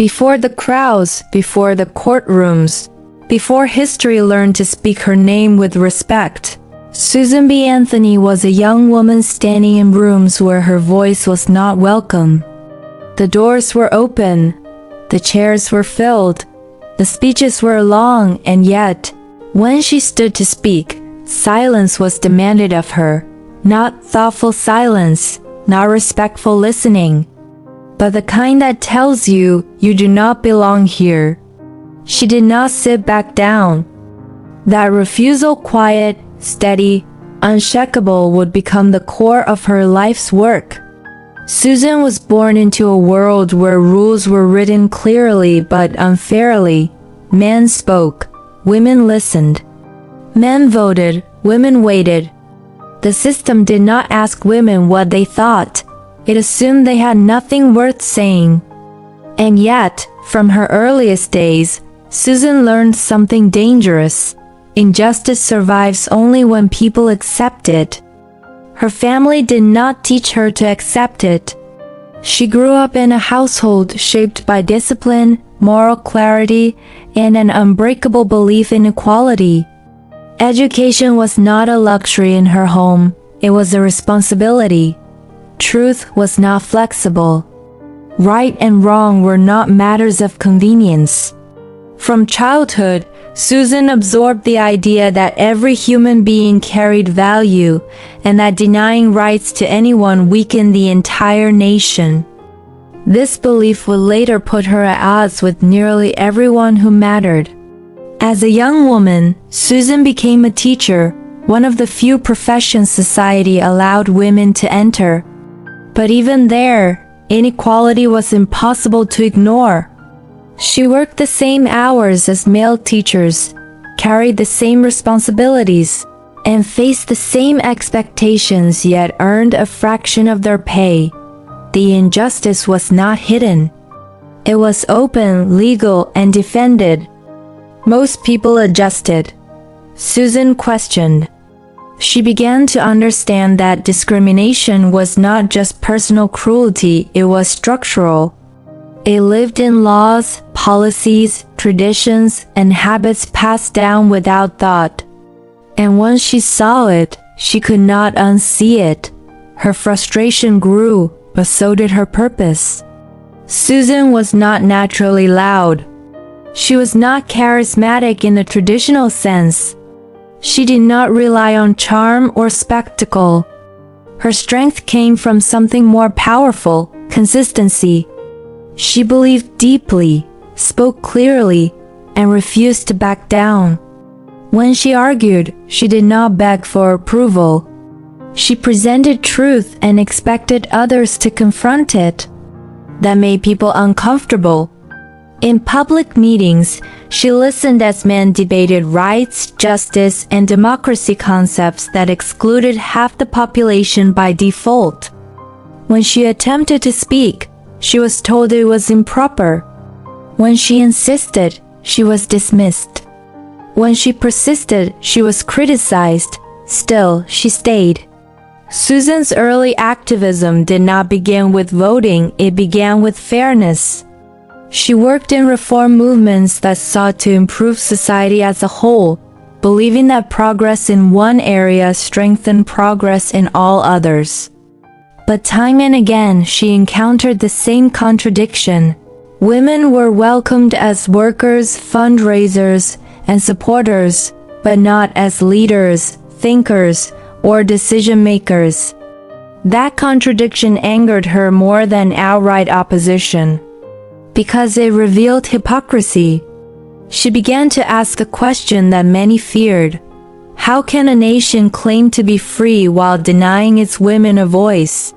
Before the crowds, before the courtrooms, before history learned to speak her name with respect, Susan B. Anthony was a young woman standing in rooms where her voice was not welcome. The doors were open, the chairs were filled, the speeches were long, and yet, when she stood to speak, silence was demanded of her. Not thoughtful silence, not respectful listening, but the kind that tells you do not belong here. She did not sit back down. That refusal, quiet, steady, unshakable, would become the core of her life's work. Susan was born into a world where rules were written clearly but unfairly. Men spoke, women listened. Men voted, women waited. The system did not ask women what they thought. It assumed they had nothing worth saying. And yet, from her earliest days, Susan learned something dangerous. Injustice survives only when people accept it. Her family did not teach her to accept it. She grew up in a household shaped by discipline, moral clarity, and an unbreakable belief in equality. Education was not a luxury in her home, it was a responsibility. Truth was not flexible. Right and wrong were not matters of convenience. From childhood, Susan absorbed the idea that every human being carried value and that denying rights to anyone weakened the entire nation. This belief would later put her at odds with nearly everyone who mattered. As a young woman, Susan became a teacher, one of the few professions society allowed women to enter. But even there, inequality was impossible to ignore. She worked the same hours as male teachers, carried the same responsibilities, and faced the same expectations, yet earned a fraction of their pay. The injustice was not hidden. It was open, legal, and defended. Most people adjusted. Susan questioned. She began to understand that discrimination was not just personal cruelty, it was structural. It lived in laws, policies, traditions, and habits passed down without thought. And once she saw it, she could not unsee it. Her frustration grew, but so did her purpose. Susan was not naturally loud. She was not charismatic in the traditional sense. She did not rely on charm or spectacle. Her strength came from something more powerful, consistency. She believed deeply, spoke clearly, and refused to back down. When she argued, she did not beg for approval. She presented truth and expected others to confront it. That made people uncomfortable. In public meetings, she listened as men debated rights, justice, and democracy concepts that excluded half the population by default. When she attempted to speak, she was told it was improper. When she insisted, she was dismissed. When she persisted, she was criticized. Still, she stayed. Susan's early activism did not begin with voting, it began with fairness. She worked in reform movements that sought to improve society as a whole, believing that progress in one area strengthened progress in all others. But time and again she encountered the same contradiction. Women were welcomed as workers, fundraisers, and supporters, but not as leaders, thinkers, or decision-makers. That contradiction angered her more than outright opposition, because it revealed hypocrisy. She began to ask the question that many feared. How can a nation claim to be free while denying its women a voice?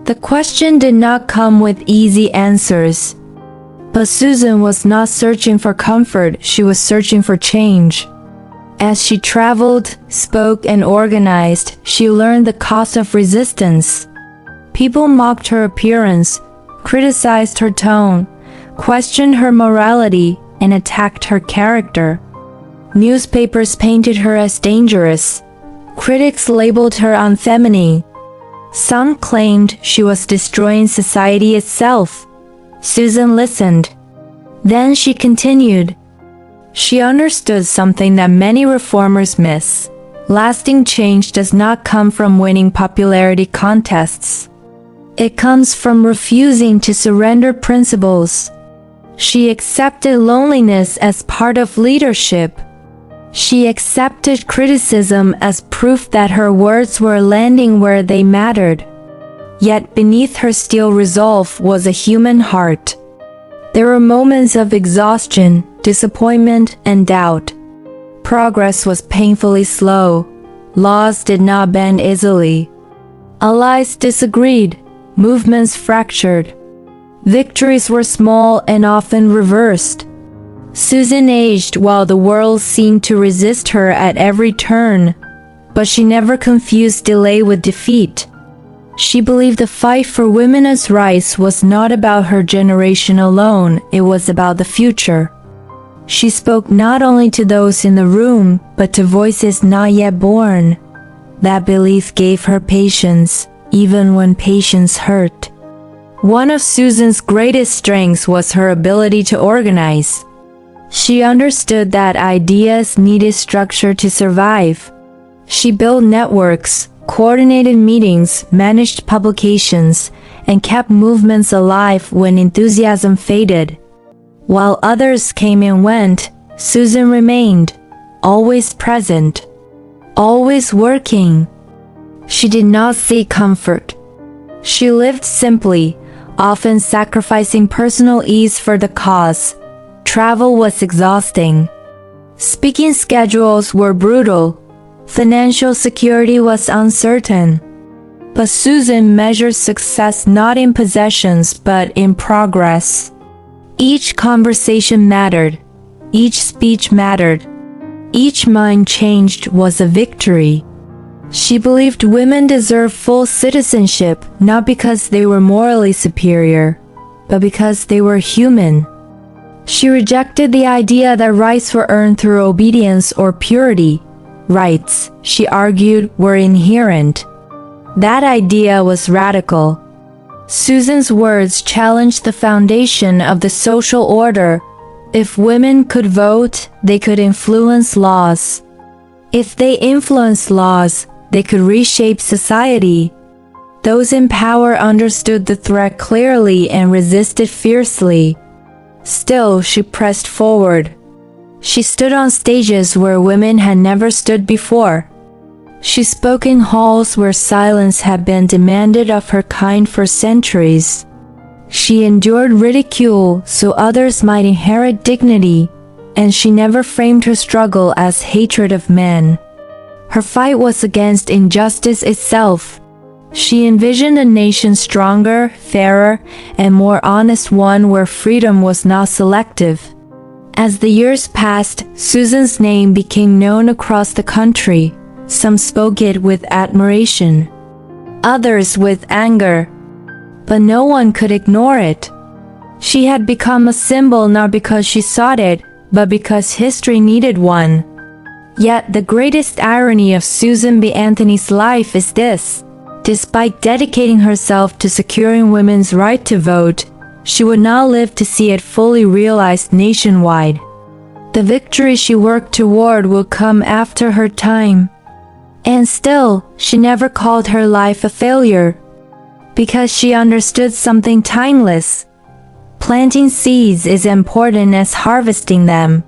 The question did not come with easy answers. But Susan was not searching for comfort, she was searching for change. As she traveled, spoke, and organized, she learned the cost of resistance. People mocked her appearance, criticized her tone, questioned her morality, and attacked her character. Newspapers painted her as dangerous. Critics labeled her unfeminine. Some claimed she was destroying society itself. Susan listened. Then she continued. She understood something that many reformers miss. Lasting change does not come from winning popularity contests. It comes from refusing to surrender principles. She accepted loneliness as part of leadership. She accepted criticism as proof that her words were landing where they mattered. Yet beneath her steel resolve was a human heart. There were moments of exhaustion, disappointment, and doubt. Progress was painfully slow. Laws did not bend easily. Allies disagreed. Movements fractured. Victories were small and often reversed. Susan aged while the world seemed to resist her at every turn, but she never confused delay with defeat. She believed the fight for women's rights was not about her generation alone, it was about the future. She spoke not only to those in the room, but to voices not yet born. That belief gave her patience, even when patience hurt. One of Susan's greatest strengths was her ability to organize. She understood that ideas needed structure to survive. She built networks, coordinated meetings, managed publications, and kept movements alive when enthusiasm faded. While others came and went, Susan remained, always present, always working. She did not seek comfort. She lived simply, often sacrificing personal ease for the cause. Travel was exhausting. Speaking schedules were brutal. Financial security was uncertain. But Susan measured success not in possessions but in progress. Each conversation mattered. Each speech mattered. Each mind changed was a victory. She believed women deserved full citizenship not because they were morally superior, but because they were human. She rejected the idea that rights were earned through obedience or purity. Rights, she argued, were inherent. That idea was radical. Susan's words challenged the foundation of the social order. If women could vote, they could influence laws. If they influenced laws, they could reshape society. Those in power understood the threat clearly and resisted fiercely. Still, she pressed forward. She stood on stages where women had never stood before. She spoke in halls where silence had been demanded of her kind for centuries. She endured ridicule so others might inherit dignity, and she never framed her struggle as hatred of men. Her fight was against injustice itself. She envisioned a nation stronger, fairer, and more honest, one where freedom was not selective. As the years passed, Susan's name became known across the country. Some spoke it with admiration, others with anger, but no one could ignore it. She had become a symbol not because she sought it, but because history needed one. Yet the greatest irony of Susan B. Anthony's life is this. Despite dedicating herself to securing women's right to vote, she would not live to see it fully realized nationwide. The victory she worked toward would come after her time. And still, she never called her life a failure. Because she understood something timeless. Planting seeds is important as harvesting them.